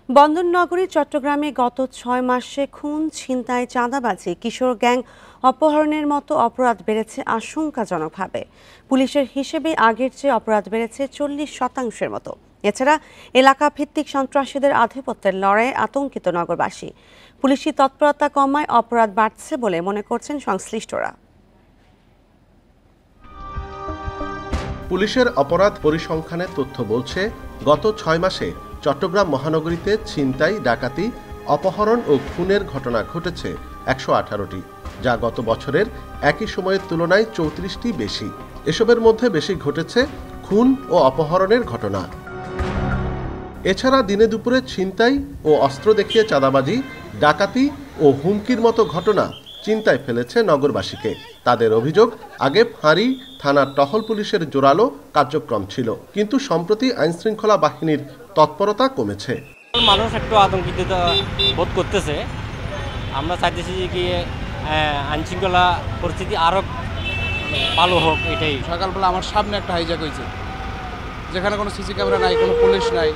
বন্দরনগরী চট্টগ্রামে গত ৬ মাসে খুন, ছিনতাই, চাঁদাবাজি, কিশোর গ্যাং অপহরণের মতো অপরাধ বেড়েছে আশঙ্কাজনকভাবে। পুলিশের হিসেবে আগের চেয়ে অপরাধ বেড়েছে ৪০% মতো। এছাড়া এলাকা ভিত্তিক সন্ত্রাসীদের আধিপত্যের লড়াইয়ে আতঙ্কিত নগরবাসী। পুলিশি তৎপরতা কমায় অপরাধ বাড়ছে বলে মনে করছেন সংশ্লিষ্টরা। পুলিশের অপরাধ পরিসংখ্যানের তথ্য বলছে, গত ৬ মাসে চট্টগ্রাম মহানগরীতে ছিনতাই, ডাকাতি, অপহরণ ও খুনের ঘটনা ঘটেছে ১১৮টি, যা গত বছরের একই সময়ের তুলনায় ৩৪টি বেশি। এসবের মধ্যে বেশি ঘটেছে খুন ও অপহরণের ঘটনা। এছাড়া দিনে দুপুরে ছিনতাই ও অস্ত্র দেখিয়ে চাঁদাবাজি, ডাকাতি ও হুমকির মতো ঘটনা চিন্তায় ফেলেছে নগরবাসীকে। তাদের অভিযোগ, আগে ফাঁড়ি, থানার টহল পুলিশের জোরালো কার্যক্রম ছিল, কিন্তু সম্প্রতি আইনশৃঙ্খলা বাহিনীর তৎপরতা কমেছে। মানুষ একটু আতঙ্কিত বোধ করতেছে। আমরা চাইতেছি যে কি আইনশৃঙ্খলা পরিস্থিতি আরও ভালো হোক। এটাই সকালবেলা আমার সামনে একটা হাইজ্যাক হয়েছে, যেখানে কোনো সিসি ক্যামেরা নাই, কোনো পুলিশ নাই।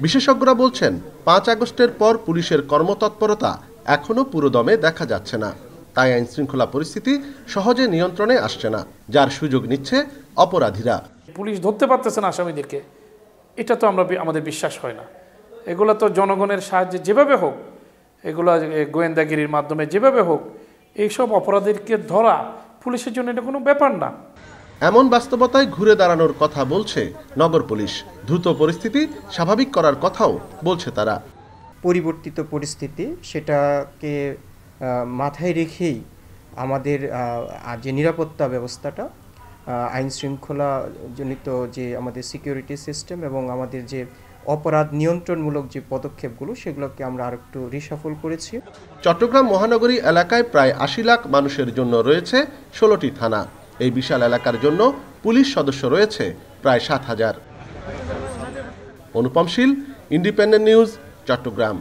বিশেষজ্ঞরা বলছেন, ৫ আগস্টের পর পুলিশের কর্মতৎপরতা এখনো পুরোদমে দেখা যাচ্ছে না। তাই আইনশৃঙ্খলা পরিস্থিতি সহজে নিয়ন্ত্রণে আসছে না, যার সুযোগ নিচ্ছে অপরাধীরা। পুলিশ ধরতে পারতেছে না আসামিদেরকে, এটা তো আমাদের বিশ্বাস হয় না। এগুলো তো জনগণের সাহায্যে যেভাবে হোক, এগুলো গোয়েন্দাগিরির মাধ্যমে যেভাবে হোক, এইসব অপরাধীকে ধরা পুলিশের জন্য এটা কোনো ব্যাপার না। এমন বাস্তবতায় ঘুরে দাঁড়ানোর কথা বলছে নগর পুলিশ। দ্রুত পরিস্থিতি স্বাভাবিক করার কথাও বলছে তারা। পরিবর্তিত পরিস্থিতি, সেটাকে মাথায় রেখেই আমাদের যে নিরাপত্তা ব্যবস্থাটা, আইন শৃঙ্খলা জনিত যে আমাদের সিকিউরিটি সিস্টেম এবং আমাদের যে অপরাধ নিয়ন্ত্রণমূলক যে পদক্ষেপগুলো, সেগুলোকে আমরা আরেকটু রিশাফল করেছি। চট্টগ্রাম মহানগরী এলাকায় প্রায় ৮০ লাখ মানুষের জন্য রয়েছে ১৬টি থানা। এই বিশাল এলাকার জন্য পুলিশ সদস্য রয়েছে প্রায় ৭,০০০। অনুপম শীল, ইন্ডিপেন্ডেন্ট নিউজ, চট্টগ্রাম।